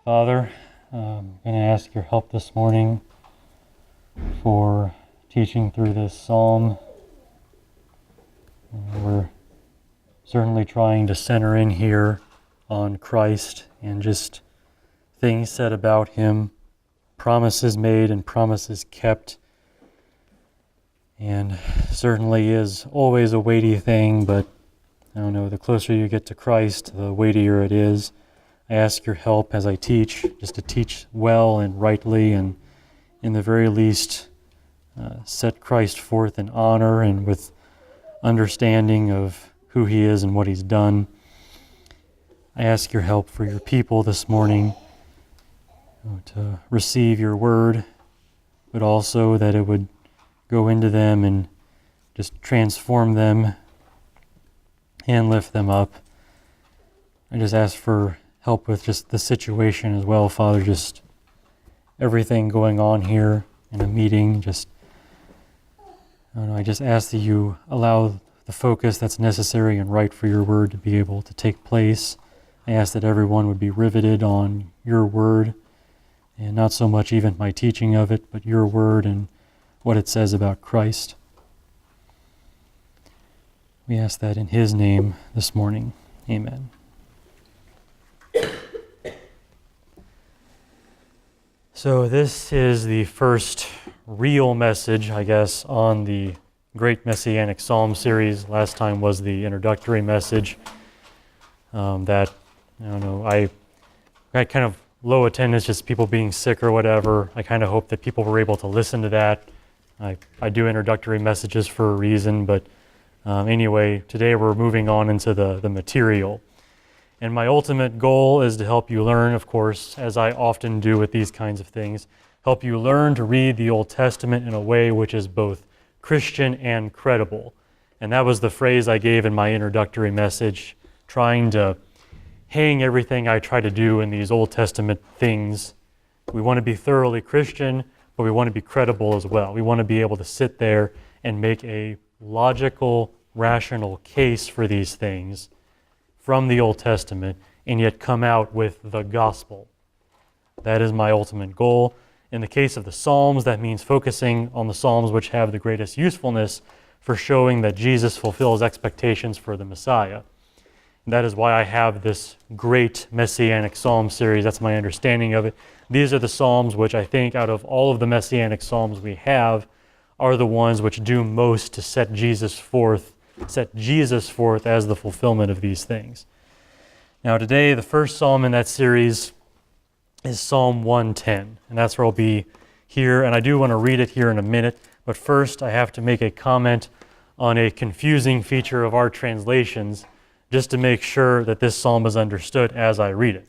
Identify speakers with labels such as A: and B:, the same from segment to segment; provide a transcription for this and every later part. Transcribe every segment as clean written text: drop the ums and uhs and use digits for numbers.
A: Father, I'm going to ask your help this morning for teaching through this psalm. We're certainly trying to center in here on Christ and just things said about him, promises made and promises kept. And certainly is always a weighty thing, but I don't know, the closer you get to Christ, the weightier it is. I ask your help as I teach, just to teach well and rightly, and in the very least, set Christ forth in honor and with understanding of who he is and what he's done. I ask your help for your people this morning to receive your word, but also that it would go into them and just transform them and lift them up. I just ask for help with just the situation as well, Father, just everything going on here in a meeting. I just ask that you allow the focus that's necessary and right for your word to be able to take place. I ask that everyone would be riveted on your word, and not so much even my teaching of it, but your word and what it says about Christ. We ask that in his name this morning. Amen. So this is the first real message, I guess, on the Great Messianic Psalm series. Last time was the introductory message that, I got kind of low attendance, just people being sick or whatever. I kind of hope that people were able to listen to that. I do introductory messages for a reason, but anyway, today we're moving on into the material. And my ultimate goal is to help you learn, of course, as I often do with these kinds of things, help you learn to read the Old Testament in a way which is both Christian and credible. And that was the phrase I gave in my introductory message, trying to hang everything I try to do in these Old Testament things. We want to be thoroughly Christian, but we want to be credible as well. We want to be able to sit there and make a logical, rational case for these things from the Old Testament, and yet come out with the gospel. That is my ultimate goal. In the case of the Psalms, that means focusing on the Psalms which have the greatest usefulness for showing that Jesus fulfills expectations for the Messiah. And that is why I have this great Messianic Psalm series. That's my understanding of it. These are the Psalms which I think out of all of the Messianic Psalms we have are the ones which do most to set Jesus forth as the fulfillment of these things. Now today, the first psalm in that series is Psalm 110, and that's where I'll be here, and I do want to read it here in a minute, but first I have to make a comment on a confusing feature of our translations, just to make sure that this psalm is understood as I read it.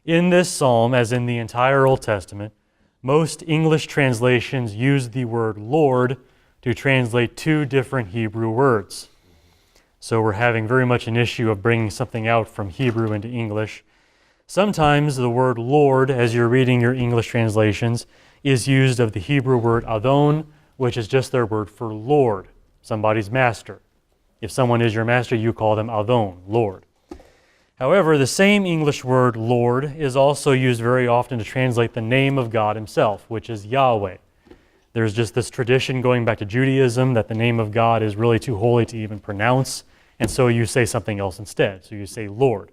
A: In this psalm, as in the entire Old Testament, most English translations use the word Lord to translate two different Hebrew words. So we're having very much an issue of bringing something out from Hebrew into English. Sometimes the word Lord, as you're reading your English translations, is used of the Hebrew word Adon, which is just their word for Lord, somebody's master. If someone is your master, you call them Adon, Lord. However, the same English word Lord is also used very often to translate the name of God himself, which is Yahweh. There's just this tradition going back to Judaism that the name of God is really too holy to even pronounce, and so you say something else instead. So you say Lord.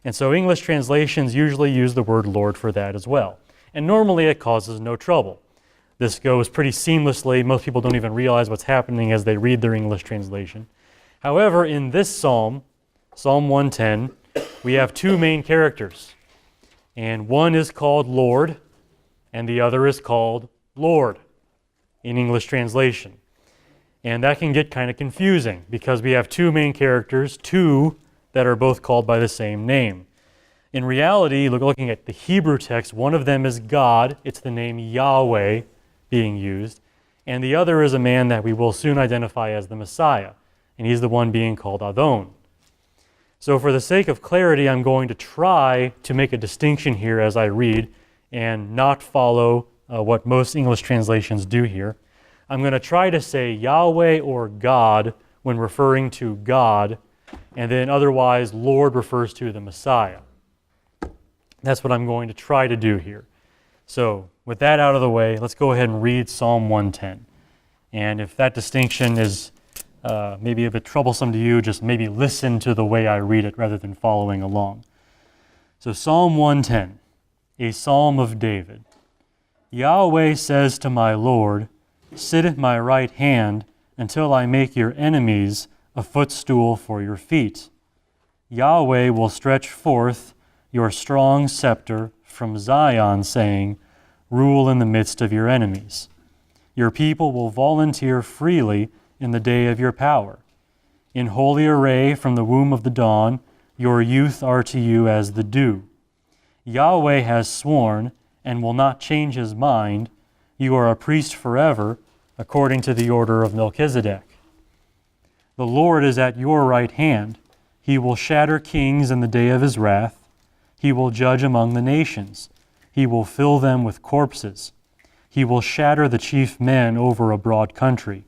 A: And so English translations usually use the word Lord for that as well. And normally it causes no trouble. This goes pretty seamlessly. Most people don't even realize what's happening as they read their English translation. However, in this psalm, Psalm 110, we have two main characters. And one is called Lord, and the other is called Lord in English translation. And that can get kind of confusing because we have two main characters, two that are both called by the same name. In reality, looking at the Hebrew text, one of them is God. It's the name Yahweh being used. And the other is a man that we will soon identify as the Messiah. And he's the one being called Adon. So for the sake of clarity, I'm going to try to make a distinction here as I read and not follow what most English translations do here. I'm going to try to say Yahweh or God when referring to God, and then otherwise Lord refers to the Messiah. That's what I'm going to try to do here. So with that out of the way, let's go ahead and read Psalm 110. And if that distinction is maybe a bit troublesome to you, just maybe listen to the way I read it rather than following along. So Psalm 110, a psalm of David. Yahweh says to my Lord, sit at my right hand until I make your enemies a footstool for your feet. Yahweh will stretch forth your strong scepter from Zion, saying, rule in the midst of your enemies. Your people will volunteer freely in the day of your power. In holy array from the womb of the dawn, your youth are to you as the dew. Yahweh has sworn and will not change his mind. You are a priest forever, according to the order of Melchizedek. The Lord is at your right hand. He will shatter kings in the day of his wrath. He will judge among the nations. He will fill them with corpses. He will shatter the chief men over a broad country.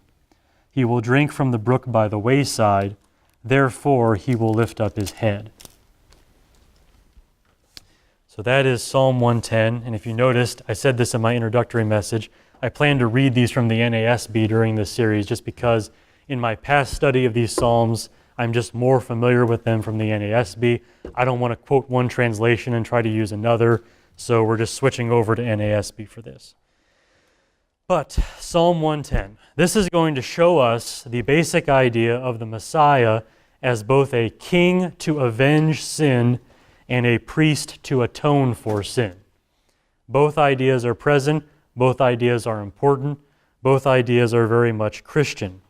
A: He will drink from the brook by the wayside. Therefore he will lift up his head. So that is Psalm 110. And if you noticed, I said this in my introductory message, I plan to read these from the NASB during this series just because in my past study of these Psalms, I'm just more familiar with them from the NASB. I don't want to quote one translation and try to use another, so we're just switching over to NASB for this. But Psalm 110, this is going to show us the basic idea of the Messiah as both a king to avenge sin and a priest to atone for sin. Both ideas are present, both ideas are important, both ideas are very much Christian.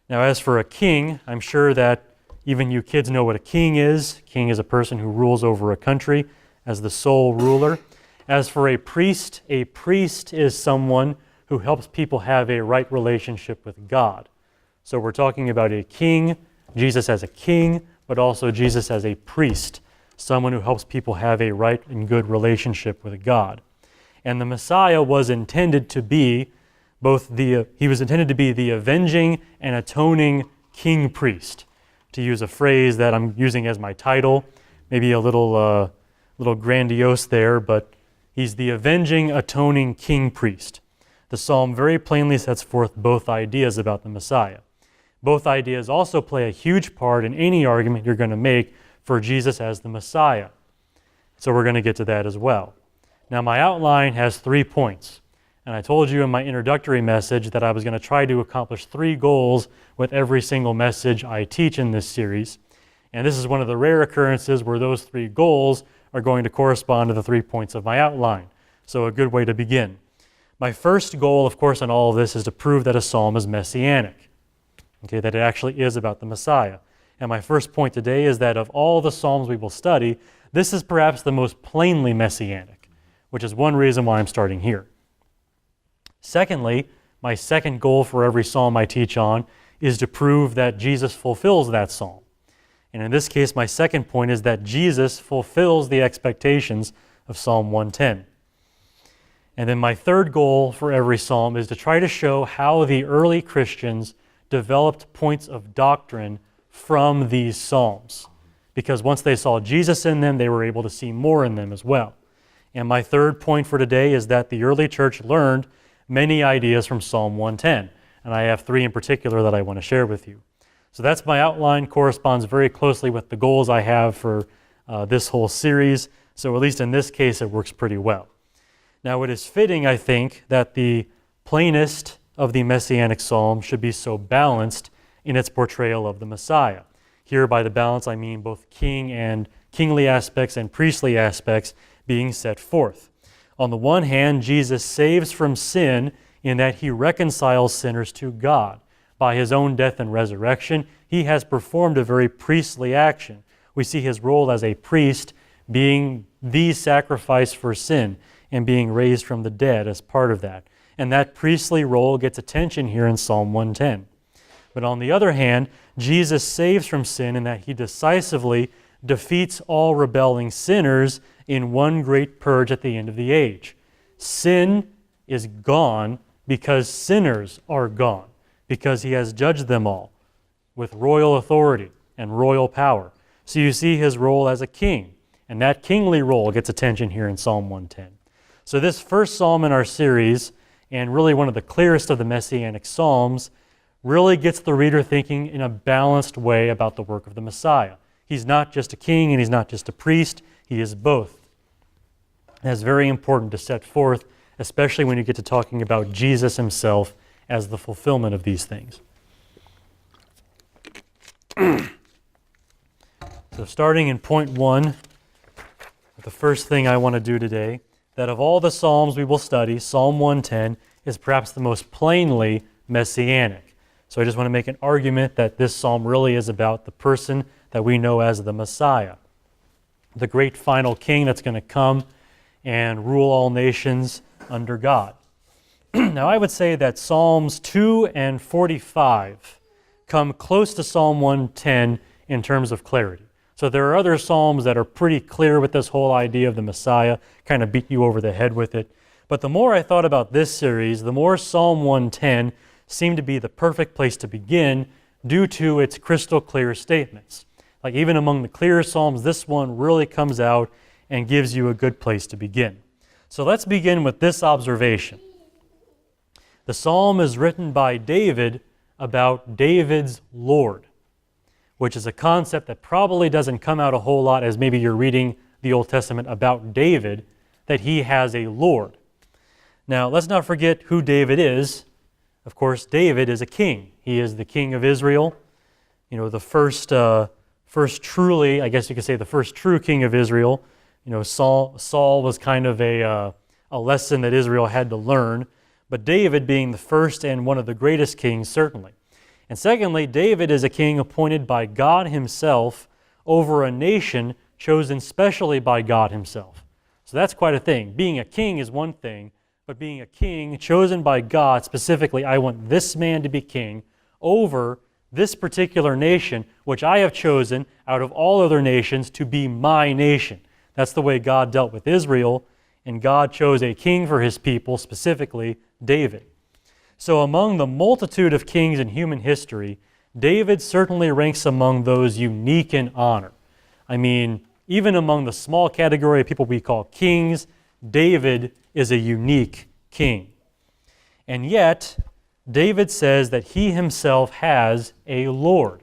A: Now, as for a king, I'm sure that even you kids know what a king is. King is a person who rules over a country as the sole ruler. As for a priest is someone who helps people have a right relationship with God. So we're talking about a king, Jesus as a king, but also Jesus as a priest, someone who helps people have a right and good relationship with God. And the Messiah was intended to be he was intended to be the avenging and atoning king priest, to use a phrase that I'm using as my title, maybe a little grandiose there, but he's the avenging, atoning king priest. The psalm very plainly sets forth both ideas about the Messiah. Both ideas also play a huge part in any argument you're going to make for Jesus as the Messiah. So we're going to get to that as well. Now, my outline has 3 points. And I told you in my introductory message that I was going to try to accomplish 3 goals with every single message I teach in this series. And this is one of the rare occurrences where those 3 goals are going to correspond to the 3 points of my outline. So a good way to begin. My first goal, of course, in all of this is to prove that a psalm is messianic. Okay, that it actually is about the Messiah. And my first point today is that of all the psalms we will study, this is perhaps the most plainly messianic, which is one reason why I'm starting here. Secondly, my second goal for every psalm I teach on is to prove that Jesus fulfills that psalm. And in this case, my second point is that Jesus fulfills the expectations of Psalm 110. And then my third goal for every psalm is to try to show how the early Christians developed points of doctrine from these psalms. Because once they saw Jesus in them, they were able to see more in them as well. And my third point for today is that the early church learned many ideas from Psalm 110, and I have 3 in particular that I want to share with you. So that's my outline, corresponds very closely with the goals I have for this whole series, so at least in this case it works pretty well. Now it is fitting, I think, that the plainest of the Messianic Psalms should be so balanced in its portrayal of the Messiah. Here by the balance I mean both kingly aspects and priestly aspects being set forth. On the one hand, Jesus saves from sin in that he reconciles sinners to God. By his own death and resurrection, he has performed a very priestly action. We see his role as a priest being the sacrifice for sin and being raised from the dead as part of that. And that priestly role gets attention here in Psalm 110. But on the other hand, Jesus saves from sin in that he decisively defeats all rebelling sinners in one great purge at the end of the age. Sin is gone because sinners are gone, because he has judged them all with royal authority and royal power. So you see his role as a king, And that kingly role gets attention here in Psalm 110. So this first psalm in our series, and really one of the clearest of the Messianic Psalms, really gets the reader thinking in a balanced way about the work of the Messiah. He's not just a king and he's not just a priest, he is both. And that's very important to set forth, especially when you get to talking about Jesus himself as the fulfillment of these things. So starting in point 1, the first thing I want to do today, that of all the Psalms we will study, Psalm 110 is perhaps the most plainly messianic. So I just want to make an argument that this psalm really is about the person that we know as the Messiah, the great final king that's going to come and rule all nations under God. Now I would say that Psalms 2 and 45 come close to Psalm 110 in terms of clarity. So there are other Psalms that are pretty clear with this whole idea of the Messiah, kind of beat you over the head with it. But the more I thought about this series, the more Psalm 110 seemed to be the perfect place to begin due to its crystal clear statements. Like even among the clearest Psalms, this one really comes out and gives you a good place to begin. So let's begin with this observation. The psalm is written by David about David's Lord, which is a concept that probably doesn't come out a whole lot as maybe you're reading the Old Testament about David, that he has a Lord. Now, let's not forget who David is. Of course, David is a king. He is the king of Israel. You know, the first truly, I guess you could say the first true king of Israel. You know, Saul was kind of a lesson that Israel had to learn, but David being the first and one of the greatest kings, certainly. And secondly, David is a king appointed by God himself over a nation chosen specially by God himself. So that's quite a thing. Being a king is one thing, but being a king chosen by God specifically, I want this man to be king over this particular nation, which I have chosen out of all other nations to be my nation. That's the way God dealt with Israel, and God chose a king for his people, specifically David. So among the multitude of kings in human history, David certainly ranks among those unique in honor. I mean, even among the small category of people we call kings, David is a unique king. And yet, David says that he himself has a Lord,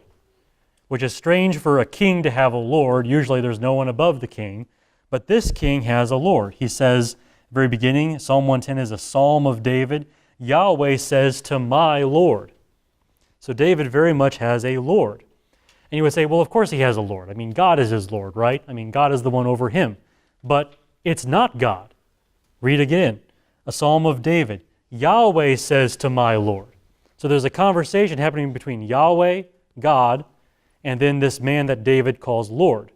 A: which is strange for a king to have a Lord. Usually there's no one above the king, but this king has a Lord. He says, very beginning, Psalm 110 is a psalm of David. Yahweh says to my Lord. So David very much has a Lord. And you would say, well, of course he has a Lord. I mean, God is his Lord, right? I mean, God is the one over him. But it's not God. Read again, a psalm of David. Yahweh says to my Lord. So there's a conversation happening between Yahweh, God, and then this man that David calls Lord.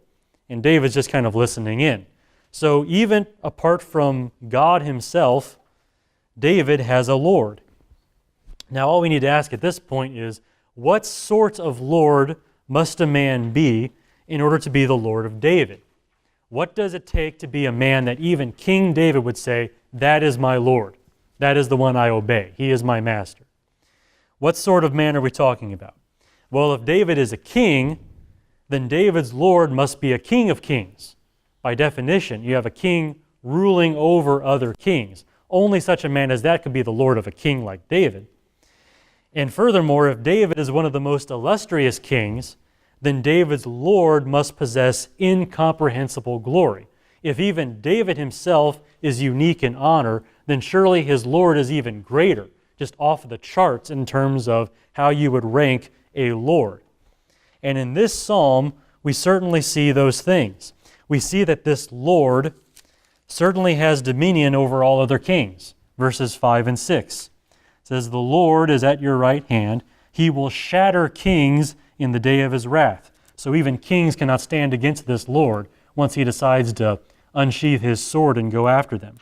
A: And David's just kind of listening in. So even apart from God himself, David has a Lord. Now all we need to ask at this point is, what sort of Lord must a man be in order to be the Lord of David? What does it take to be a man that even King David would say, that is my Lord, that is the one I obey, he is my master? What sort of man are we talking about? Well, if David is a king, then David's Lord must be a king of kings. By definition, you have a king ruling over other kings. Only such a man as that could be the Lord of a king like David. And furthermore, if David is one of the most illustrious kings, then David's Lord must possess incomprehensible glory. If even David himself is unique in honor, then surely his Lord is even greater, just off the charts in terms of how you would rank a Lord. And in this psalm, we certainly see those things. We see that this Lord certainly has dominion over all other kings. Verses 5 and 6 says, the Lord is at your right hand. He will shatter kings in the day of his wrath. So even kings cannot stand against this Lord once he decides to unsheath his sword and go after them.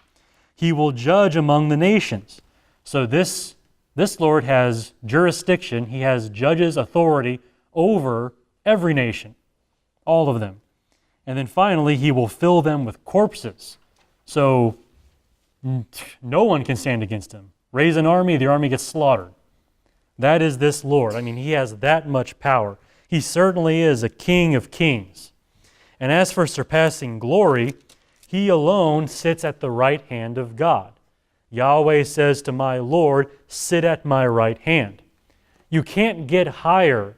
A: He will judge among the nations. So this Lord has jurisdiction. He has judges' authority over every nation, all of them. And then finally, he will fill them with corpses. So no one can stand against him. Raise an army, the army gets slaughtered. That is this Lord. I mean, he has that much power. He certainly is a king of kings. And as for surpassing glory, he alone sits at the right hand of God. Yahweh says to my Lord, sit at my right hand. You can't get higher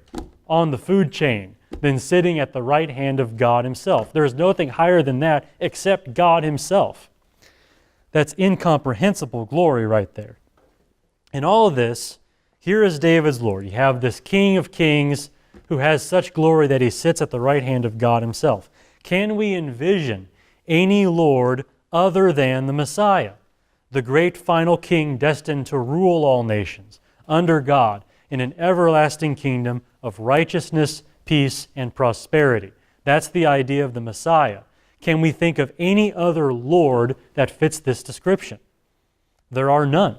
A: on the food chain than sitting at the right hand of God himself. There is nothing higher than that except God himself. That's incomprehensible glory right there. In all of this, here is David's Lord. You have this King of Kings who has such glory that he sits at the right hand of God himself. Can we envision any Lord other than the Messiah, the great final King destined to rule all nations under God in an everlasting kingdom of righteousness, peace, and prosperity? That's the idea of the Messiah. Can we think of any other Lord that fits this description? There are none.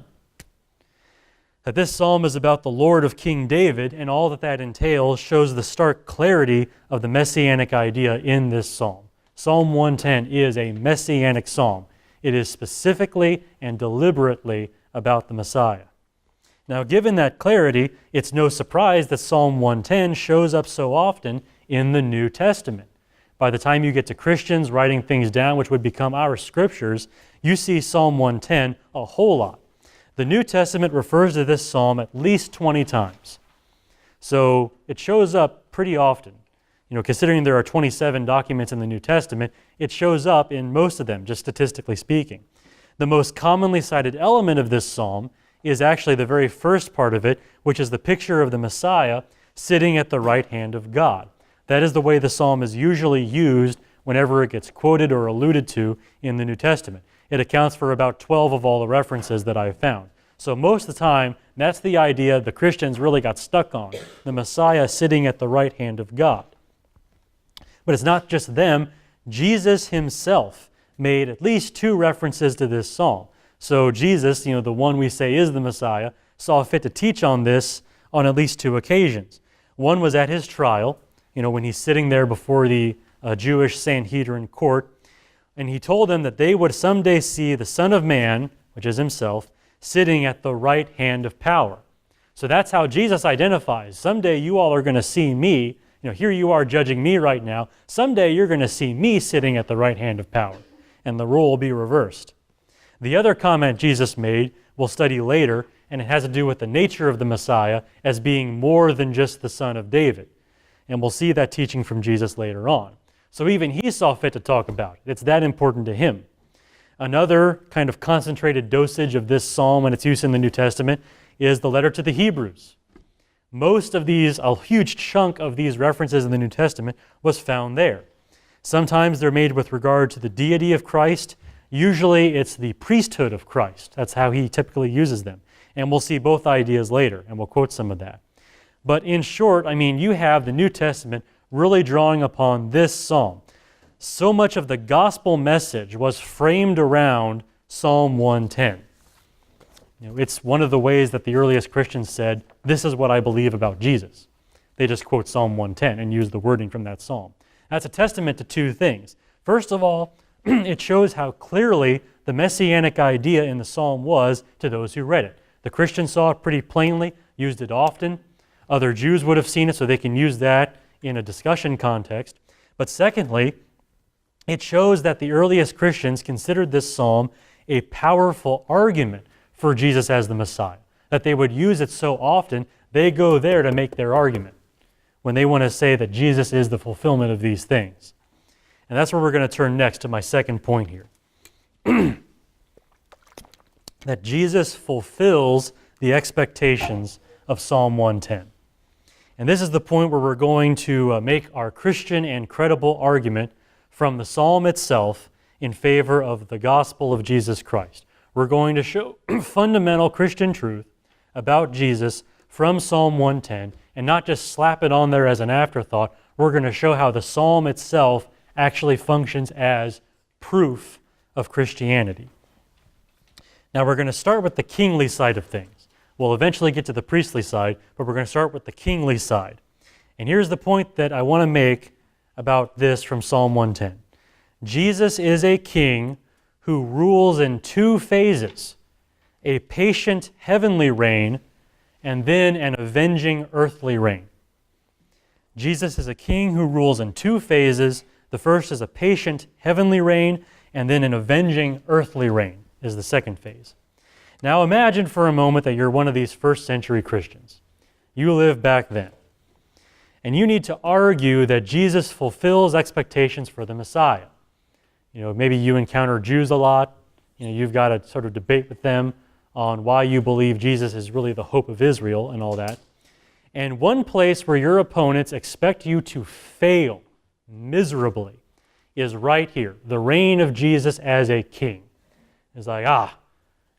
A: That this psalm is about the Lord of King David, and all that that entails shows the stark clarity of the messianic idea in this psalm. Psalm 110 is a messianic psalm. It is specifically and deliberately about the Messiah. Now, given that clarity, it's no surprise that Psalm 110 shows up so often in the New Testament. By the time you get to Christians writing things down, which would become our scriptures, you see Psalm 110 a whole lot. The New Testament refers to this psalm at least 20 times. So it shows up pretty often. Considering there are 27 documents in the New Testament, it shows up in most of them, just statistically speaking. The most commonly cited element of this psalm is actually the very first part of it, which is the picture of the Messiah sitting at the right hand of God. That is the way the psalm is usually used whenever it gets quoted or alluded to in the New Testament. It accounts for about 12 of all the references that I've found. So most of the time, that's the idea the Christians really got stuck on, the Messiah sitting at the right hand of God. But it's not just them. Jesus himself made at least 2 references to this psalm. So Jesus, the one we say is the Messiah, saw fit to teach on this on at least 2 occasions. One was at his trial, when he's sitting there before the Jewish Sanhedrin court, and he told them that they would someday see the Son of Man, which is himself, sitting at the right hand of power. So that's how Jesus identifies. Someday you all are going to see me. Here you are judging me right now. Someday you're going to see me sitting at the right hand of power, and the role will be reversed. The other comment Jesus made we'll study later, and it has to do with the nature of the Messiah as being more than just the son of David. And we'll see that teaching from Jesus later on. So even he saw fit to talk about it. It's that important to him. Another kind of concentrated dosage of this psalm and its use in the New Testament is the letter to the Hebrews. Most of these, a huge chunk of these references in the New Testament was found there. Sometimes they're made with regard to the deity of Christ. Usually it's the priesthood of Christ. That's how he typically uses them. And we'll see both ideas later, and we'll quote some of that. But in short, you have the New Testament really drawing upon this psalm. So much of the gospel message was framed around Psalm 110. It's one of the ways that the earliest Christians said, this is what I believe about Jesus. They just quote Psalm 110 and use the wording from that psalm. That's a testament to 2 things. First of all, it shows how clearly the messianic idea in the psalm was to those who read it. The Christians saw it pretty plainly, used it often. Other Jews would have seen it, so they can use that in a discussion context. But secondly, it shows that the earliest Christians considered this psalm a powerful argument for Jesus as the Messiah, that they would use it so often, they go there to make their argument when they want to say that Jesus is the fulfillment of these things. And that's where we're going to turn next to my second point here. That Jesus fulfills the expectations of Psalm 110. And this is the point where we're going to make our Christian and credible argument from the psalm itself in favor of the gospel of Jesus Christ. We're going to show fundamental Christian truth about Jesus from Psalm 110 and not just slap it on there as an afterthought. We're going to show how the psalm itself actually functions as proof of Christianity. Now we're going to start with the kingly side of things. We'll eventually get to the priestly side, but we're going to start with the kingly side. And here's the point that I want to make about this from Psalm 110. Jesus is a king who rules in 2 phases, a patient heavenly reign and then an avenging earthly reign. Jesus is a king who rules in 2 phases, The first is a patient heavenly reign, and then an avenging earthly reign is the second phase. Now imagine for a moment that you're one of these first century Christians. You live back then. And you need to argue that Jesus fulfills expectations for the Messiah. Maybe you encounter Jews a lot. You've got to sort of debate with them on why you believe Jesus is really the hope of Israel and all that. And one place where your opponents expect you to fail miserably is right here, the reign of Jesus as a king. It's like,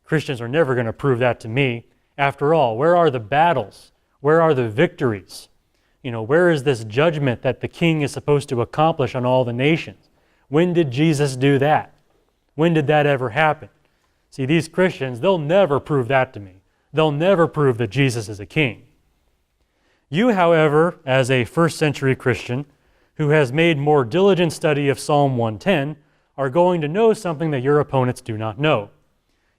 A: Christians are never going to prove that to me. After all, where are the battles? Where are the victories? Where is this judgment that the king is supposed to accomplish on all the nations? When did Jesus do that? When did that ever happen? See, these Christians, they'll never prove that to me. They'll never prove that Jesus is a king. You, however, as a first century Christian who has made more diligent study of Psalm 110, are going to know something that your opponents do not know.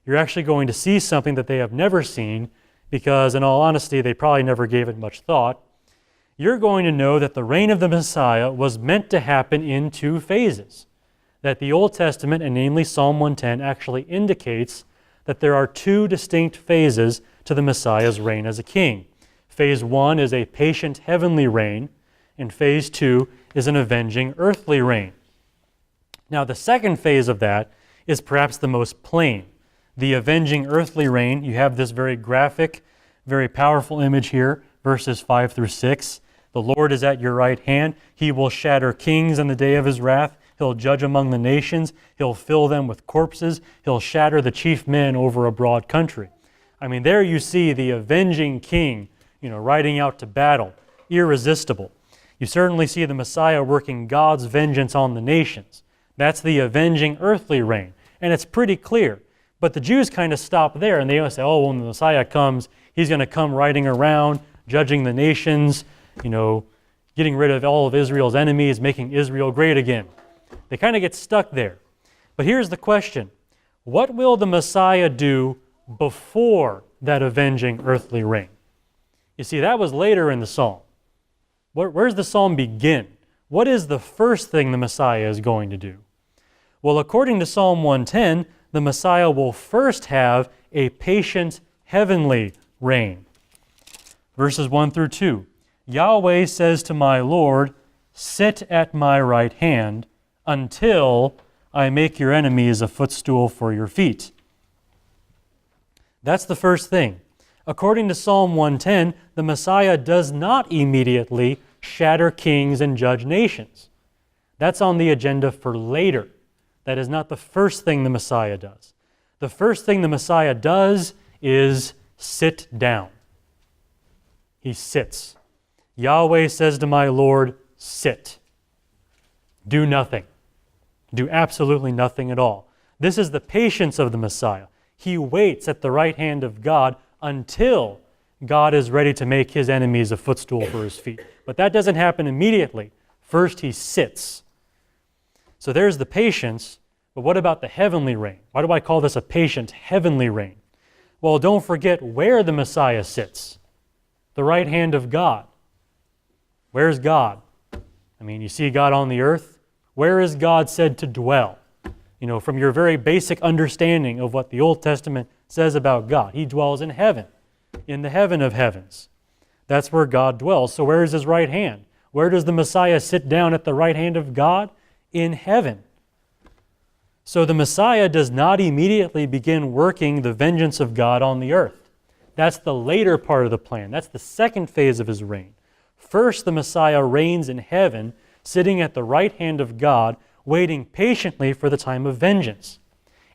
A: You're actually going to see something that they have never seen because, in all honesty, they probably never gave it much thought. You're going to know that the reign of the Messiah was meant to happen in two phases. That the Old Testament, and namely Psalm 110, actually indicates that there are two distinct phases to the Messiah's reign as a king. Phase 1 is a patient heavenly reign, and phase 2 is an avenging earthly reign. Now, the second phase of that is perhaps the most plain. The avenging earthly reign, you have this very graphic, very powerful image here, verses 5 through 6. The Lord is at your right hand. He will shatter kings in the day of his wrath. He'll judge among the nations. He'll fill them with corpses. He'll shatter the chief men over a broad country. There you see the avenging king, riding out to battle, irresistible. You certainly see the Messiah working God's vengeance on the nations. That's the avenging earthly reign. And it's pretty clear. But the Jews kind of stop there, and they say, when the Messiah comes, he's going to come riding around, judging the nations, getting rid of all of Israel's enemies, making Israel great again. They kind of get stuck there. But here's the question. What will the Messiah do before that avenging earthly reign? You see, that was later in the psalm. Where's the psalm begin? What is the first thing the Messiah is going to do? Well, according to Psalm 110, the Messiah will first have a patient heavenly reign. Verses 1 through 2. Yahweh says to my Lord, sit at my right hand until I make your enemies a footstool for your feet. That's the first thing. According to Psalm 110, the Messiah does not immediately shatter kings and judge nations. That's on the agenda for later. That is not the first thing the Messiah does. The first thing the Messiah does is sit down. He sits. Yahweh says to my Lord, sit. Do nothing. Do absolutely nothing at all. This is the patience of the Messiah. He waits at the right hand of God until God is ready to make his enemies a footstool for his feet. But that doesn't happen immediately. First, he sits. So there's the patience, but what about the heavenly reign? Why do I call this a patient heavenly reign? Well, don't forget where the Messiah sits. The right hand of God. Where's God? You see God on the earth. Where is God said to dwell? From your very basic understanding of what the Old Testament says about God, he dwells in heaven, in the heaven of heavens. That's where God dwells. So where is his right hand? Where does the Messiah sit down at the right hand of God? In heaven. So the Messiah does not immediately begin working the vengeance of God on the earth. That's the later part of the plan. That's the second phase of his reign. First, the Messiah reigns in heaven, sitting at the right hand of God, waiting patiently for the time of vengeance.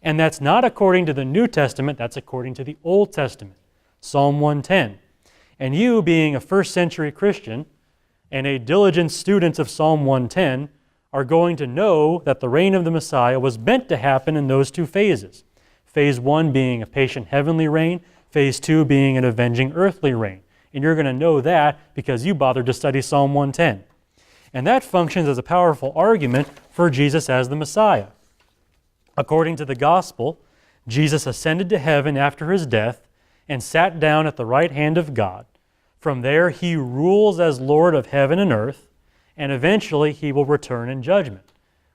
A: And that's not according to the New Testament, that's according to the Old Testament. Psalm 110. And you, being a first century Christian and a diligent student of Psalm 110, are going to know that the reign of the Messiah was meant to happen in those two phases. Phase 1 being a patient heavenly reign, phase 2 being an avenging earthly reign. And you're going to know that because you bothered to study Psalm 110. And that functions as a powerful argument for Jesus as the Messiah. According to the gospel, Jesus ascended to heaven after his death and sat down at the right hand of God. From there, he rules as Lord of heaven and earth, and eventually he will return in judgment.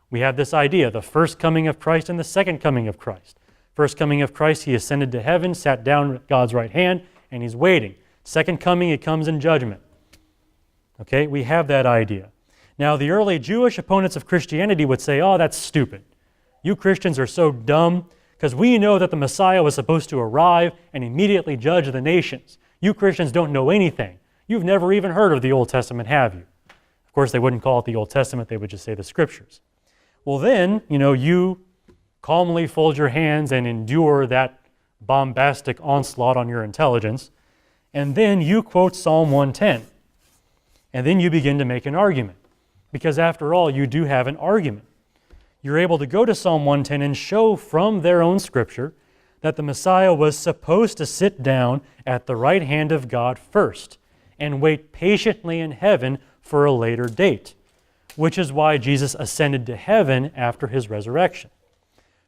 A: We have this idea, the first coming of Christ and the second coming of Christ. First coming of Christ, he ascended to heaven, sat down at God's right hand, and he's waiting. Second coming, he comes in judgment. Okay, we have that idea. Now, the early Jewish opponents of Christianity would say, oh, that's stupid. You Christians are so dumb, because we know that the Messiah was supposed to arrive and immediately judge the nations. You Christians don't know anything. You've never even heard of the Old Testament, have you? Of course, they wouldn't call it the Old Testament, they would just say the Scriptures. Well then, you calmly fold your hands and endure that bombastic onslaught on your intelligence, and then you quote Psalm 110. And then you begin to make an argument. Because after all, you do have an argument. You're able to go to Psalm 110 and show from their own Scripture that the Messiah was supposed to sit down at the right hand of God first and wait patiently in heaven for a later date, which is why Jesus ascended to heaven after his resurrection.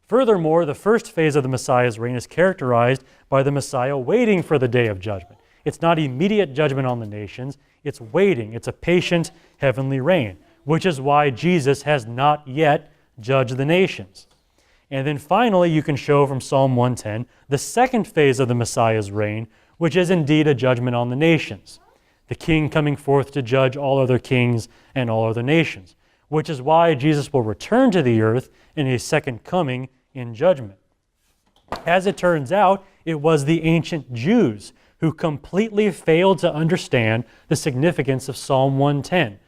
A: Furthermore, the first phase of the Messiah's reign is characterized by the Messiah waiting for the day of judgment. It's not immediate judgment on the nations, it's waiting. It's a patient heavenly reign, which is why Jesus has not yet judged the nations. And then finally, you can show from Psalm 110 the second phase of the Messiah's reign, which is indeed a judgment on the nations. The king coming forth to judge all other kings and all other nations, which is why Jesus will return to the earth in his second coming in judgment. As it turns out, it was the ancient Jews who completely failed to understand the significance of Psalm 110,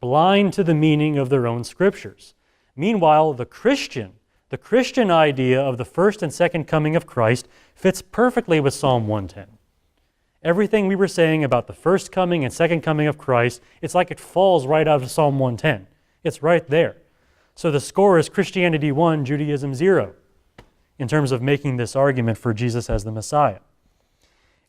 A: blind to the meaning of their own Scriptures. Meanwhile, the Christian idea of the first and second coming of Christ fits perfectly with Psalm 110. Everything we were saying about the first coming and second coming of Christ, it's like it falls right out of Psalm 110. It's right there. So the score is Christianity 1, Judaism 0, in terms of making this argument for Jesus as the Messiah.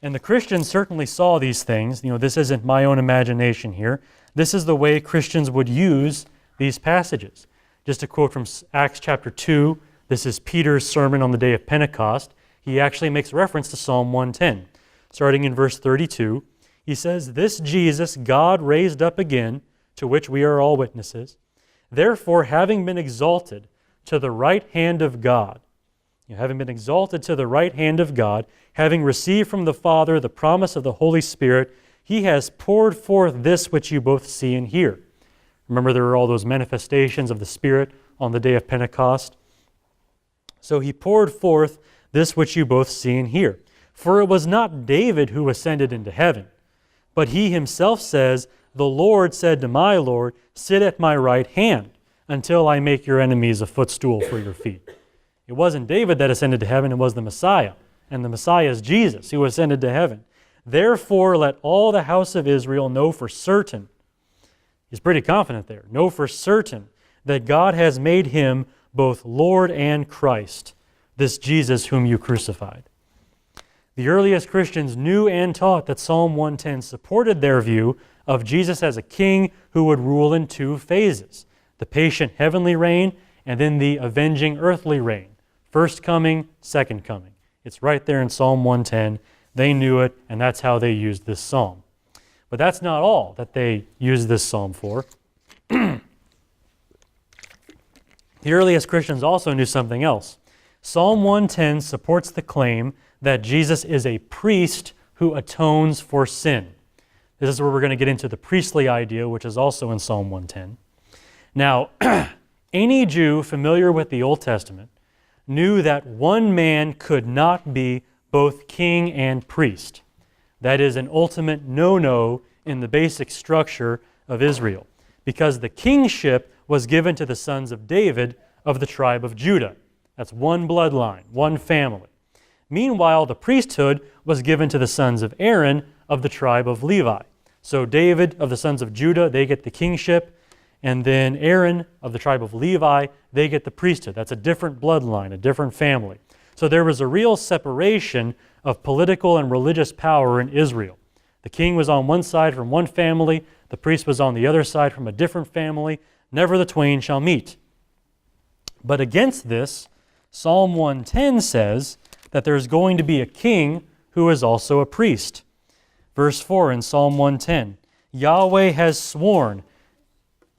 A: And the Christians certainly saw these things. This isn't my own imagination here. This is the way Christians would use these passages. Just a quote from Acts chapter 2. This is Peter's sermon on the day of Pentecost. He actually makes reference to Psalm 110. Starting in verse 32, he says, "This Jesus God raised up again, to which we are all witnesses. Therefore, having been exalted to the right hand of God," having been exalted to the right hand of God, having received from the Father the promise of the Holy Spirit, he has poured forth this which you both see and hear. Remember, there were all those manifestations of the Spirit on the day of Pentecost. So he poured forth this which you both see and hear. For it was not David who ascended into heaven, but he himself says, "The Lord said to my Lord, sit at my right hand until I make your enemies a footstool for your feet." It wasn't David that ascended to heaven, it was the Messiah. And the Messiah is Jesus who ascended to heaven. "Therefore let all the house of Israel know for certain," he's pretty confident there, "know for certain that God has made him both Lord and Christ, this Jesus whom you crucified." The earliest Christians knew and taught that Psalm 110 supported their view of Jesus as a king who would rule in two phases, the patient heavenly reign and then the avenging earthly reign, first coming, second coming. It's right there in Psalm 110. They knew it, and that's how they used this psalm. But that's not all that they used this psalm for. The earliest Christians also knew something else. Psalm 110 supports the claim that Jesus is a priest who atones for sin. This is where we're going to get into the priestly idea, which is also in Psalm 110. Now, any Jew familiar with the Old Testament knew that one man could not be both king and priest. That is an ultimate no-no in the basic structure of Israel, because the kingship was given to the sons of David of the tribe of Judah. That's one bloodline, one family. Meanwhile, the priesthood was given to the sons of Aaron of the tribe of Levi. So David of the sons of Judah, they get the kingship, and then Aaron of the tribe of Levi, they get the priesthood. That's a different bloodline, a different family. So there was a real separation of political and religious power in Israel. The king was on one side from one family, the priest was on the other side from a different family. Never the twain shall meet. But against this, Psalm 110 says that there's going to be a king who is also a priest. Verse 4 in Psalm 110, Yahweh has sworn,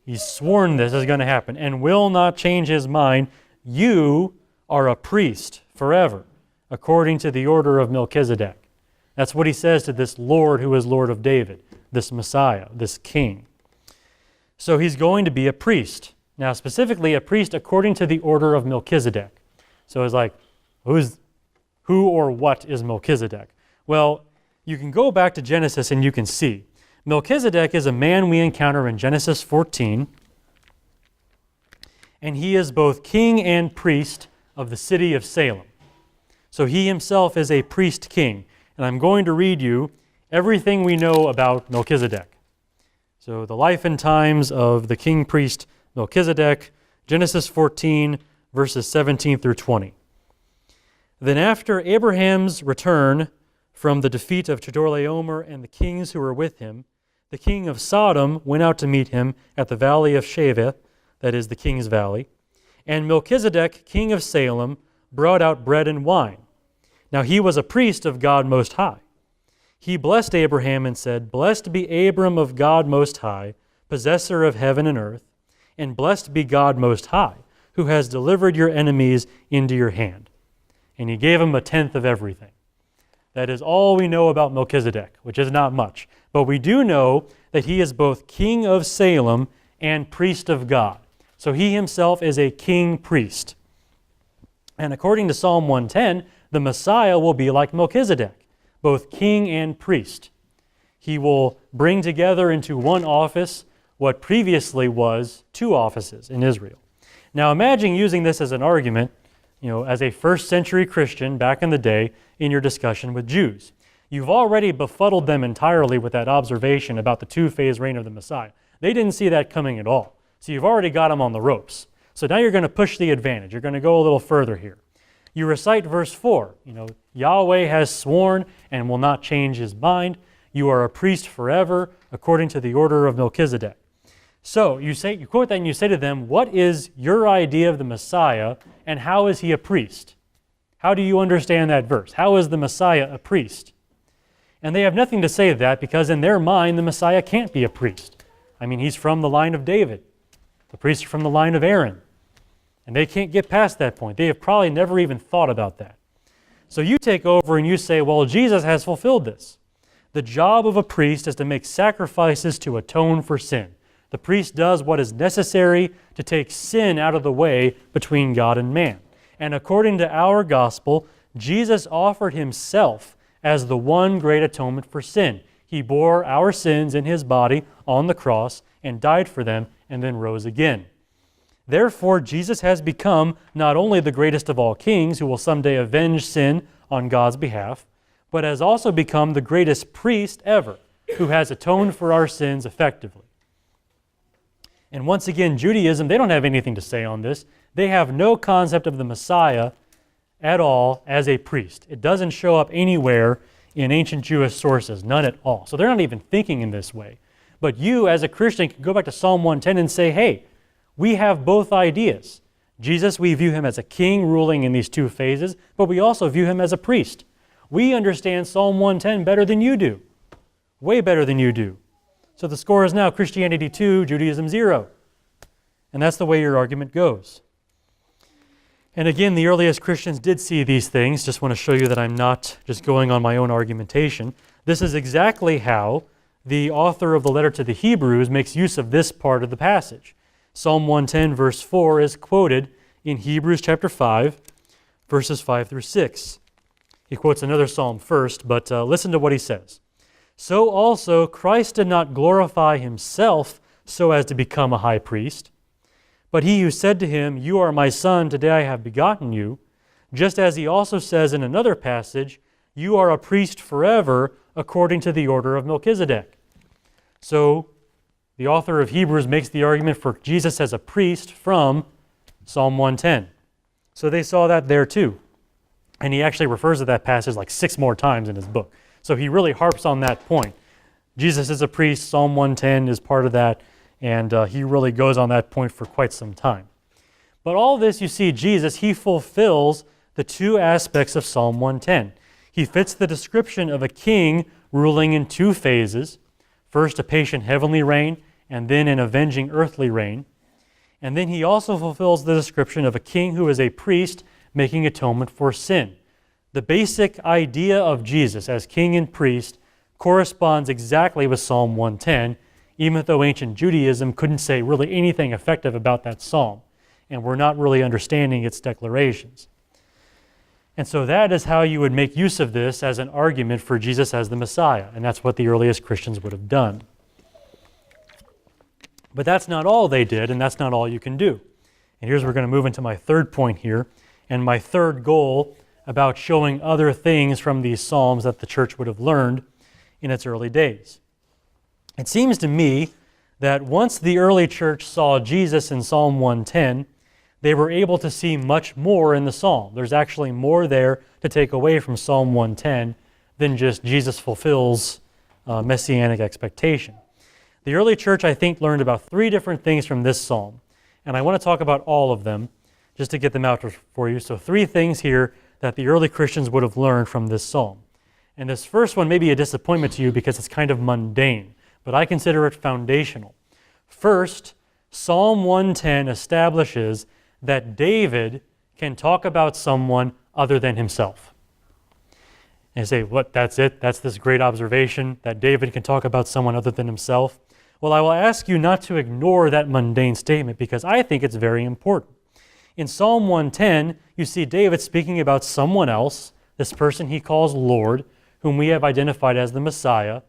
A: He's sworn this is going to happen and will not change his mind. You are a priest forever, according to the order of Melchizedek. That's what he says to this Lord who is Lord of David, this Messiah, this King. So he's going to be a priest. Now, specifically, a priest according to the order of Melchizedek. So it's like, who or what is Melchizedek? Well, you can go back to Genesis and you can see. Melchizedek is a man we encounter in Genesis 14, and he is both king and priest of the city of Salem. So he himself is a priest king. And I'm going to read you everything we know about Melchizedek. So the life and times of the king priest Melchizedek, Genesis 14, verses 17 through 20. Then after Abraham's return from the defeat of Chedorlaomer and the kings who were with him, the king of Sodom went out to meet him at the valley of Shaveh, that is the king's valley. And Melchizedek, king of Salem, brought out bread and wine. Now he was a priest of God Most High. He blessed Abraham and said, Blessed be Abram of God Most High, possessor of heaven and earth, and blessed be God Most High, who has delivered your enemies into your hand. And he gave him a tenth of everything. That is all we know about Melchizedek, which is not much. But we do know that he is both king of Salem and priest of God. So he himself is a king priest. And according to Psalm 110, the Messiah will be like Melchizedek, both king and priest. He will bring together into one office what previously was two offices in Israel. Now imagine using this as an argument, as a first century Christian back in the day in your discussion with Jews. You've already befuddled them entirely with that observation about the two-phase reign of the Messiah. They didn't see that coming at all. So you've already got them on the ropes. So now you're going to push the advantage. You're going to go a little further here. You recite verse 4. Yahweh has sworn and will not change his mind. You are a priest forever, according to the order of Melchizedek. So you quote that and you say to them, what is your idea of the Messiah and how is he a priest? How do you understand that verse? How is the Messiah a priest? And they have nothing to say to that because in their mind the Messiah can't be a priest. He's from the line of David. The priests are from the line of Aaron. And they can't get past that point. They have probably never even thought about that. So you take over and you say, well, Jesus has fulfilled this. The job of a priest is to make sacrifices to atone for sin. The priest does what is necessary to take sin out of the way between God and man. And according to our gospel, Jesus offered himself as the one great atonement for sin. He bore our sins in his body on the cross and died for them and then rose again. Therefore, Jesus has become not only the greatest of all kings who will someday avenge sin on God's behalf, but has also become the greatest priest ever who has atoned for our sins effectively. And once again, Judaism, they don't have anything to say on this. They have no concept of the Messiah at all as a priest. It doesn't show up anywhere in ancient Jewish sources, none at all. So they're not even thinking in this way. But you, as a Christian, can go back to Psalm 110 and say, hey, we have both ideas. Jesus, we view him as a king ruling in these two phases, but we also view him as a priest. We understand Psalm 110 better than you do, way better than you do. So the score is now Christianity 2, Judaism 0. And that's the way your argument goes. And again, the earliest Christians did see these things. Just want to show you that I'm not just going on my own argumentation. This is exactly how the author of the letter to the Hebrews makes use of this part of the passage. Psalm 110, verse 4 is quoted in Hebrews chapter 5, verses 5 through 6. He quotes another psalm first, but listen to what he says. So also Christ did not glorify himself so as to become a high priest, but he who said to him, You are my son, today I have begotten you, just as he also says in another passage, You are a priest forever according to the order of Melchizedek. So the author of Hebrews makes the argument for Jesus as a priest from Psalm 110. So they saw that there too. And he actually refers to that passage like 6 more times in his book. So he really harps on that point. Jesus is a priest, Psalm 110 is part of that, and he really goes on that point for quite some time. But all this, you see, Jesus, he fulfills the two aspects of Psalm 110. He fits the description of a king ruling in two phases. First, a patient heavenly reign, and then an avenging earthly reign. And then he also fulfills the description of a king who is a priest making atonement for sin. The basic idea of Jesus as king and priest corresponds exactly with Psalm 110, even though ancient Judaism couldn't say really anything effective about that psalm, and we're not really understanding its declarations. And so that is how you would make use of this as an argument for Jesus as the Messiah, and that's what the earliest Christians would have done. But that's not all they did, and that's not all you can do. And here's where we're going to move into my third point here, and my third goal about showing other things from these Psalms that the church would have learned in its early days. It seems to me that once the early church saw Jesus in Psalm 110, they were able to see much more in the psalm. There's actually more there to take away from Psalm 110 than just Jesus fulfills messianic expectation. The early church, I think, learned about 3 different things from this psalm, and I want to talk about all of them just to get them out for you. So 3 things here that the early Christians would have learned from this psalm. And this first one may be a disappointment to you because it's kind of mundane, but I consider it foundational. First, Psalm 110 establishes that David can talk about someone other than himself. And you say, what, that's it? That's this great observation that David can talk about someone other than himself? Well, I will ask you not to ignore that mundane statement because I think it's very important. In Psalm 110, you see David speaking about someone else, this person he calls Lord, whom we have identified as the Messiah,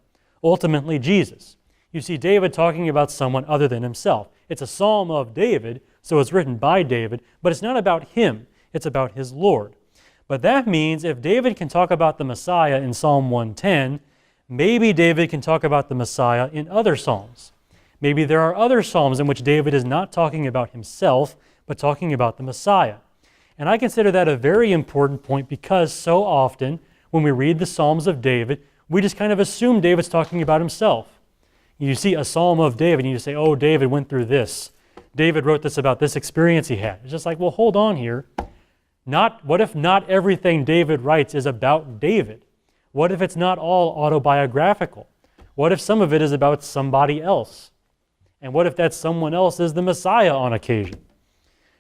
A: ultimately Jesus. You see David talking about someone other than himself. It's a psalm of David, so it's written by David, but it's not about him, it's about his Lord. But that means if David can talk about the Messiah in Psalm 110, maybe David can talk about the Messiah in other psalms. Maybe there are other psalms in which David is not talking about himself, but talking about the Messiah. And I consider that a very important point because so often when we read the Psalms of David, we just kind of assume David's talking about himself. You see a psalm of David and you say, oh, David went through this. David wrote this about this experience he had. It's just like, well, hold on here. What if not everything David writes is about David? What if it's not all autobiographical? What if some of it is about somebody else? And what if that someone else is the Messiah on occasion?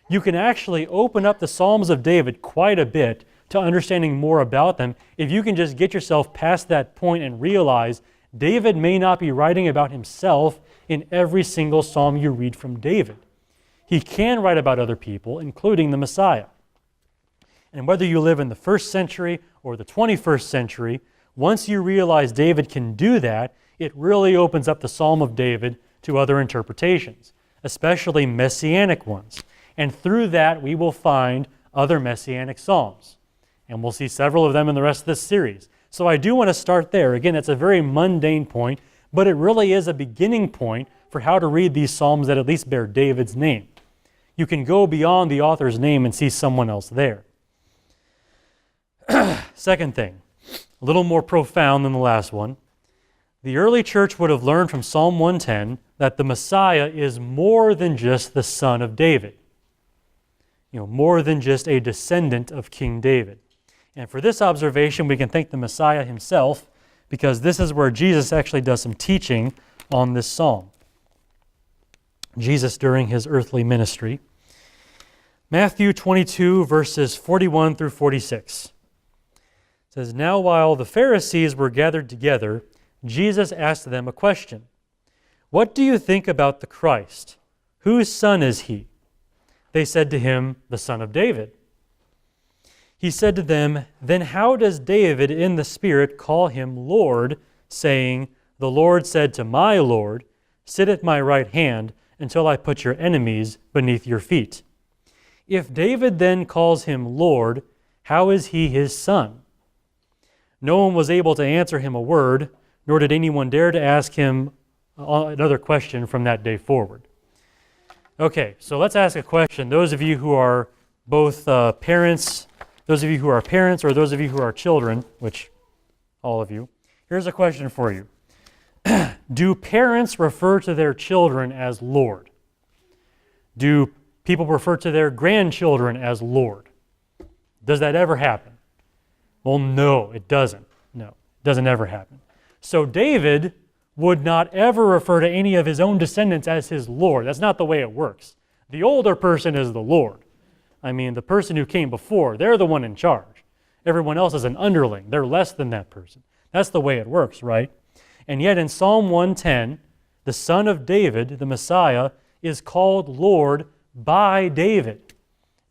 A: You can actually open up the Psalms of David quite a bit to understanding more about them if you can just get yourself past that point and realize David may not be writing about himself in every single psalm you read from David. He can write about other people, including the Messiah. And whether you live in the 1st century or the 21st century, once you realize David can do that, it really opens up the Psalm of David to other interpretations, especially messianic ones. And through that, we will find other messianic psalms. And we'll see several of them in the rest of this series. So I do want to start there. Again, it's a very mundane point, but it really is a beginning point for how to read these psalms that at least bear David's name. You can go beyond the author's name and see someone else there. Second thing, a little more profound than the last one. The early church would have learned from Psalm 110 that the Messiah is more than just the son of David. More than just a descendant of King David. And for this observation, we can thank the Messiah himself, because this is where Jesus actually does some teaching on this psalm. Jesus during his earthly ministry. Matthew 22, verses 41 through 46. It says, now while the Pharisees were gathered together, Jesus asked them a question. What do you think about the Christ? Whose son is he? They said to him, the son of David. He said to them, then how does David in the Spirit call him Lord, saying, the Lord said to my Lord, sit at my right hand until I put your enemies beneath your feet. If David then calls him Lord, how is he his son? No one was able to answer him a word, nor did anyone dare to ask him another question from that day forward. Okay, so let's ask a question. Those of you who are both parents, those of you who are parents or those of you who are children, which all of you, here's a question for you. Do parents refer to their children as Lord? Do people refer to their grandchildren as Lord? Does that ever happen? Well, no, it doesn't. No, it doesn't ever happen. So David would not ever refer to any of his own descendants as his Lord. That's not the way it works. The older person is the Lord. I mean, the person who came before, they're the one in charge. Everyone else is an underling. They're less than that person. That's the way it works, right? And yet in Psalm 110, the son of David, the Messiah, is called Lord by David.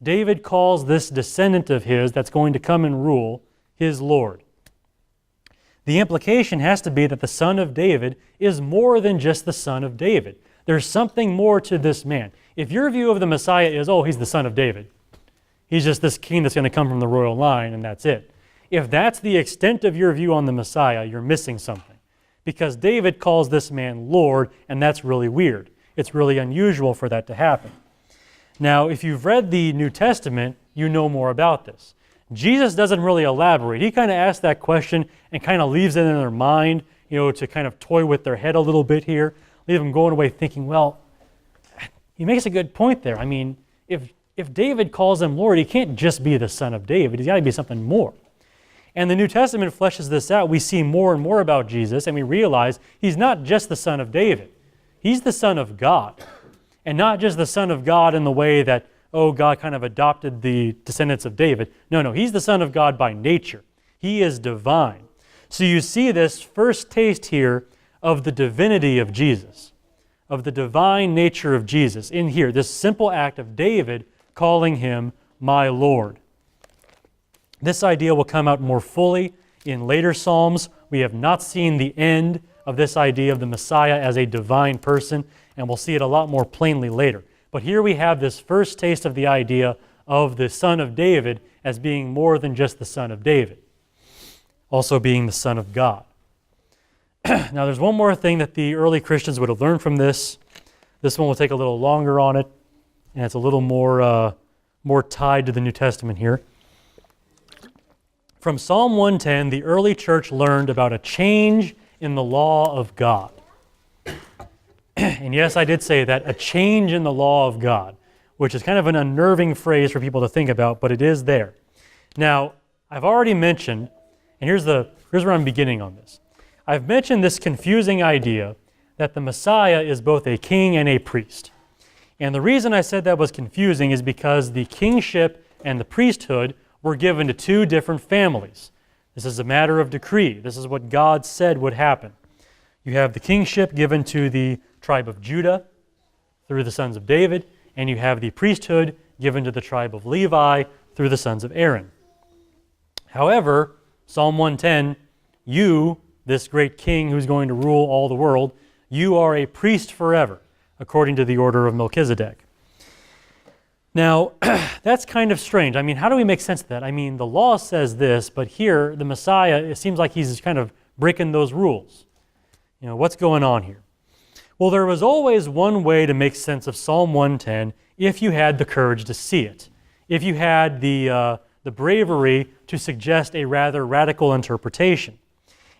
A: David calls this descendant of his that's going to come and rule his Lord. The implication has to be that the son of David is more than just the son of David. There's something more to this man. If your view of the Messiah is, oh, he's the son of David, he's just this king that's going to come from the royal line and that's it. If that's the extent of your view on the Messiah, you're missing something. Because David calls this man Lord, and that's really weird. It's really unusual for that to happen. Now, if you've read the New Testament, you know more about this. Jesus doesn't really elaborate. He kind of asks that question and kind of leaves it in their mind, to kind of toy with their head a little bit here, leave them going away thinking, well, he makes a good point there. I mean, if David calls him Lord, he can't just be the son of David. He's got to be something more. And the New Testament fleshes this out. We see more and more about Jesus, and we realize he's not just the son of David. He's the son of God. And not just the son of God in the way that, oh, God kind of adopted the descendants of David. No, he's the son of God by nature. He is divine. So you see this first taste here of the divinity of Jesus, of the divine nature of Jesus in here, this simple act of David calling him my Lord. This idea will come out more fully in later Psalms. We have not seen the end of this idea of the Messiah as a divine person, and we'll see it a lot more plainly later. But here we have this first taste of the idea of the son of David as being more than just the son of David, also being the son of God. Now there's one more thing that the early Christians would have learned from this. This one will take a little longer on it, and it's a little more tied to the New Testament here. From Psalm 110, the early church learned about a change in the law of God. And yes, I did say that, a change in the law of God, which is kind of an unnerving phrase for people to think about, but it is there. Now, I've already mentioned, and here's where I'm beginning on this. I've mentioned this confusing idea that the Messiah is both a king and a priest. And the reason I said that was confusing is because the kingship and the priesthood were given to two different families. This is a matter of decree. This is what God said would happen. You have the kingship given to the tribe of Judah through the sons of David, and you have the priesthood given to the tribe of Levi through the sons of Aaron. However, Psalm 110, you, this great king who's going to rule all the world, you are a priest forever, according to the order of Melchizedek. Now, that's kind of strange. I mean, how do we make sense of that? I mean, the law says this, but here, the Messiah, it seems like he's kind of breaking those rules. What's going on here? Well, there was always one way to make sense of Psalm 110 if you had the courage to see it, if you had the bravery to suggest a rather radical interpretation.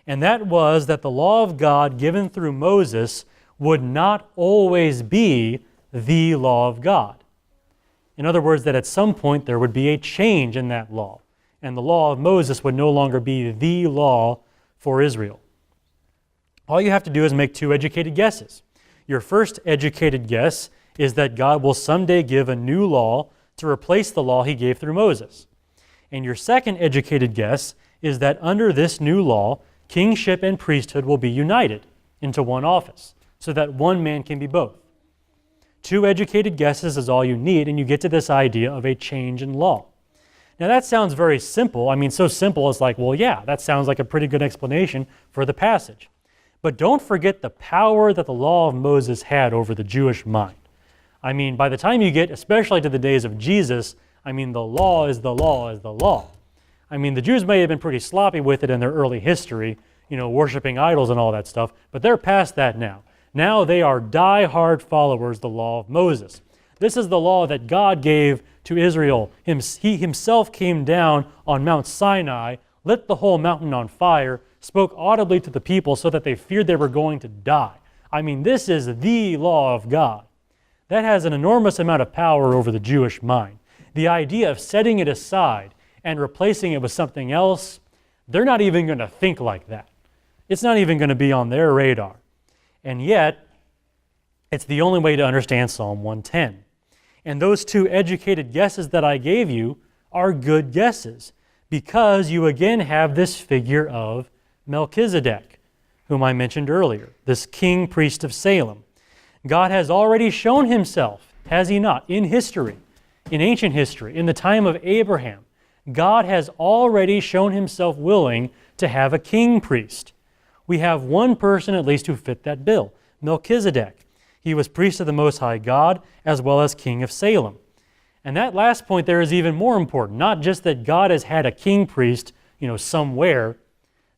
A: And that was that the law of God given through Moses would not always be the law of God. In other words, that at some point there would be a change in that law, and the law of Moses would no longer be the law for Israel. All you have to do is make two educated guesses. Your first educated guess is that God will someday give a new law to replace the law he gave through Moses. And your second educated guess is that under this new law, kingship and priesthood will be united into one office, so that one man can be both. Two educated guesses is all you need, and you get to this idea of a change in law. Now that sounds very simple. I mean, so simple it's like, well, yeah, that sounds like a pretty good explanation for the passage. But don't forget the power that the law of Moses had over the Jewish mind. I mean, by the time you get, especially to the days of Jesus, I mean, the law is the law is the law. I mean, the Jews may have been pretty sloppy with it in their early history, worshiping idols and all that stuff, but they're past that now. Now they are die-hard followers of the law of Moses. This is the law that God gave to Israel. He himself came down on Mount Sinai, lit the whole mountain on fire, spoke audibly to the people so that they feared they were going to die. I mean, this is the law of God. That has an enormous amount of power over the Jewish mind. The idea of setting it aside and replacing it with something else, they're not even going to think like that. It's not even going to be on their radar. And yet, it's the only way to understand Psalm 110. And those two educated guesses that I gave you are good guesses, because you again have this figure of Melchizedek, whom I mentioned earlier, this king priest of Salem. God has already shown himself, has he not, in history, in ancient history, in the time of Abraham. God has already shown himself willing to have a king priest. We have one person at least who fit that bill, Melchizedek. He was priest of the Most High God as well as king of Salem. And that last point there is even more important, not just that God has had a king priest, somewhere.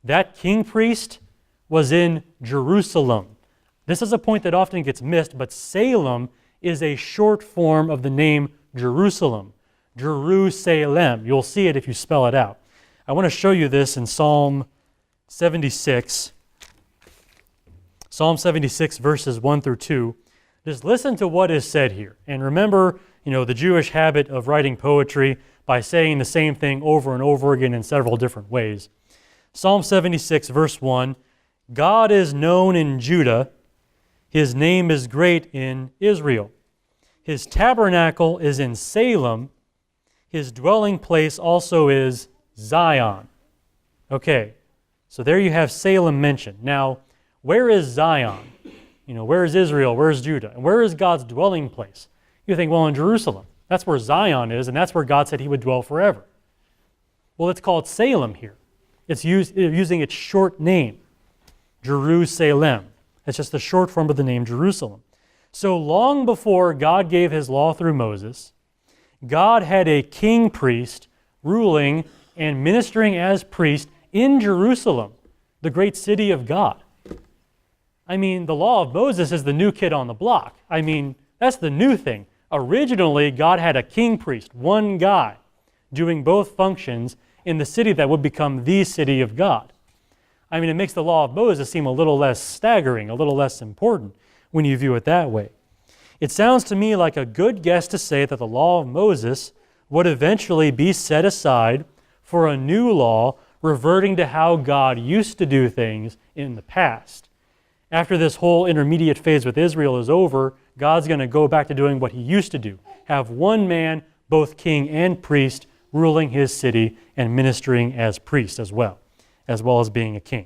A: That king priest was in Jerusalem. This is a point that often gets missed, but Salem is a short form of the name Jerusalem. Jerusalem. You'll see it if you spell it out. I want to show you this in Psalm 76. Psalm 76, verses 1 through 2. Just listen to what is said here. And remember, the Jewish habit of writing poetry by saying the same thing over and over again in several different ways. Psalm 76, verse 1, God is known in Judah. His name is great in Israel. His tabernacle is in Salem. His dwelling place also is Zion. Okay, so there you have Salem mentioned. Now, where is Zion? Where is Israel? Where is Judah? And where is God's dwelling place? You think, well, in Jerusalem. That's where Zion is, and that's where God said he would dwell forever. Well, it's called Salem here. It's using its short name, Jerusalem. It's just the short form of the name Jerusalem. So long before God gave his law through Moses, God had a king priest ruling and ministering as priest in Jerusalem, the great city of God. The law of Moses is the new kid on the block. That's the new thing. Originally, God had a king priest, one guy, doing both functions in the city that would become the city of God. It makes the law of Moses seem a little less staggering, a little less important when you view it that way. It sounds to me like a good guess to say that the law of Moses would eventually be set aside for a new law reverting to how God used to do things in the past. After this whole intermediate phase with Israel is over, God's going to go back to doing what he used to do, have one man, both king and priest, ruling his city and ministering as priest as well as being a king.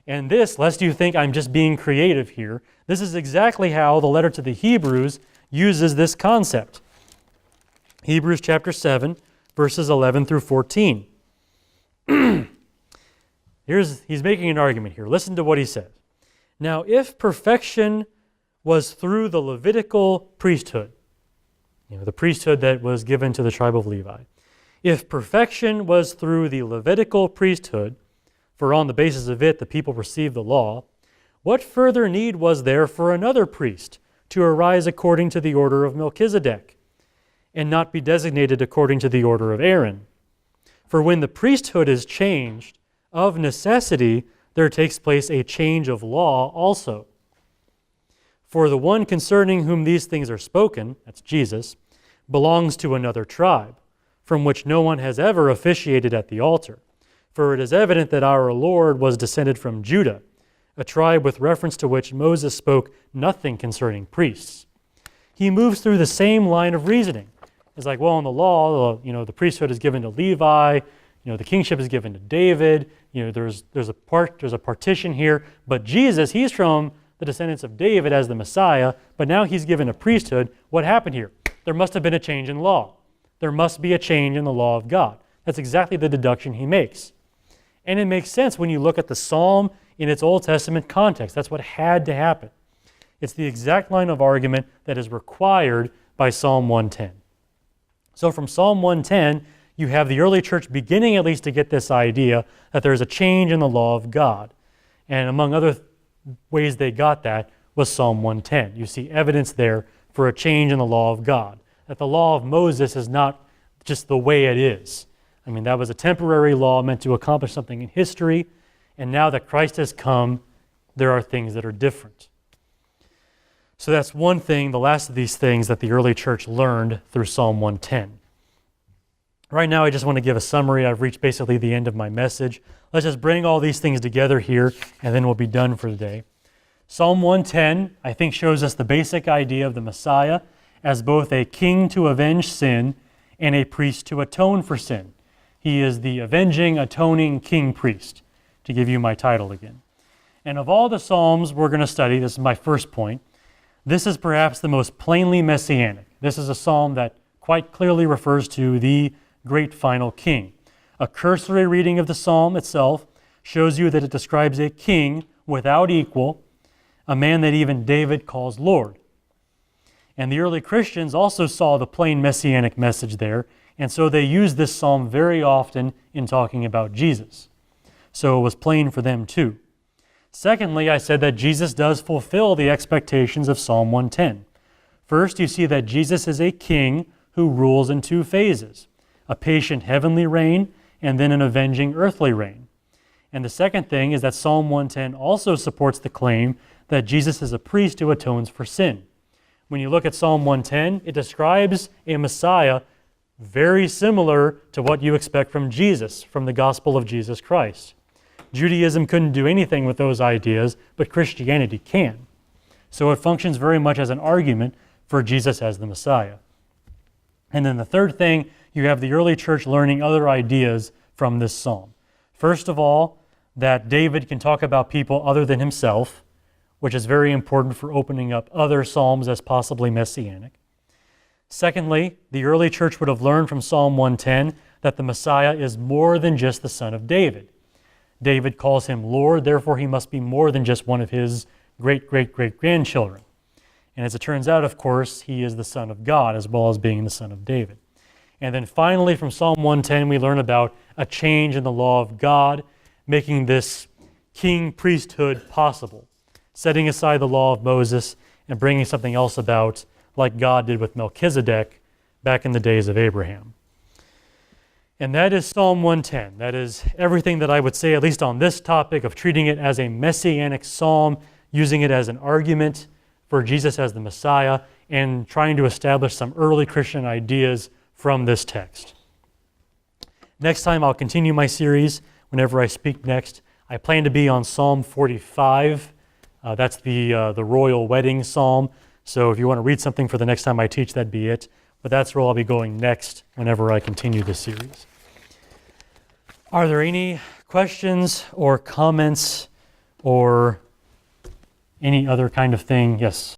A: And this, lest you think I'm just being creative here, this is exactly how the letter to the Hebrews uses this concept. Hebrews chapter 7, verses 11 through 14. He's making an argument here. Listen to what he says. Now, if perfection was through the Levitical priesthood, the priesthood that was given to the tribe of Levi, if perfection was through the Levitical priesthood, for on the basis of it the people received the law, what further need was there for another priest to arise according to the order of Melchizedek, and not be designated according to the order of Aaron? For when the priesthood is changed, of necessity there takes place a change of law also. For the one concerning whom these things are spoken, that's Jesus, belongs to another tribe, from which no one has ever officiated at the altar. For it is evident that our Lord was descended from Judah, a tribe with reference to which Moses spoke nothing concerning priests. He moves through the same line of reasoning. It's like, well, in the law, the priesthood is given to Levi, the kingship is given to David, there's a partition here, but Jesus, he's from the descendants of David as the Messiah, but now he's given a priesthood. What happened here? There must have been a change in law. There must be a change in the law of God. That's exactly the deduction he makes. And it makes sense when you look at the psalm in its Old Testament context. That's what had to happen. It's the exact line of argument that is required by Psalm 110. So from Psalm 110, you have the early church beginning at least to get this idea that there's a change in the law of God. And among other ways they got that was Psalm 110. You see evidence there for a change in the law of God, that the law of Moses is not just the way it is. That was a temporary law meant to accomplish something in history, and now that Christ has come, there are things that are different. So that's one thing, the last of these things that the early church learned through Psalm 110. Right now, I just want to give a summary. I've reached basically the end of my message. Let's just bring all these things together here, and then we'll be done for today. Psalm 110, I think, shows us the basic idea of the Messiah as both a king to avenge sin and a priest to atone for sin. He is the avenging, atoning king priest, to give you my title again. And of all the Psalms we're going to study, this is my first point, this is perhaps the most plainly messianic. This is a psalm that quite clearly refers to the great final king. A cursory reading of the psalm itself shows you that it describes a king without equal, a man that even David calls Lord. And the early Christians also saw the plain messianic message there, and so they used this psalm very often in talking about Jesus. So it was plain for them too. Secondly, I said that Jesus does fulfill the expectations of Psalm 110. First, you see that Jesus is a king who rules in two phases, a patient heavenly reign and then an avenging earthly reign. And the second thing is that Psalm 110 also supports the claim that Jesus is a priest who atones for sin. When you look at Psalm 110, it describes a Messiah very similar to what you expect from Jesus, from the gospel of Jesus Christ. Judaism couldn't do anything with those ideas, but Christianity can. So it functions very much as an argument for Jesus as the Messiah. And then the third thing, you have the early church learning other ideas from this psalm. First of all, that David can talk about people other than himself, which is very important for opening up other psalms as possibly messianic. Secondly, the early church would have learned from Psalm 110 that the Messiah is more than just the son of David. David calls him Lord, therefore he must be more than just one of his great-great-great-grandchildren. And as it turns out, of course, he is the Son of God as well as being the son of David. And then finally, from Psalm 110, we learn about a change in the law of God, making this king priesthood possible, setting aside the law of Moses and bringing something else about, like God did with Melchizedek back in the days of Abraham. And that is Psalm 110. That is everything that I would say, at least on this topic of treating it as a messianic psalm, using it as an argument for Jesus as the Messiah, and trying to establish some early Christian ideas from this text. Next time I'll continue my series whenever I speak next. I plan to be on Psalm 45. That's the royal wedding psalm. So if you want to read something for the next time I teach, that'd be it. But that's where I'll be going next whenever I continue this series. Are there any questions or comments or any other kind of thing? Yes?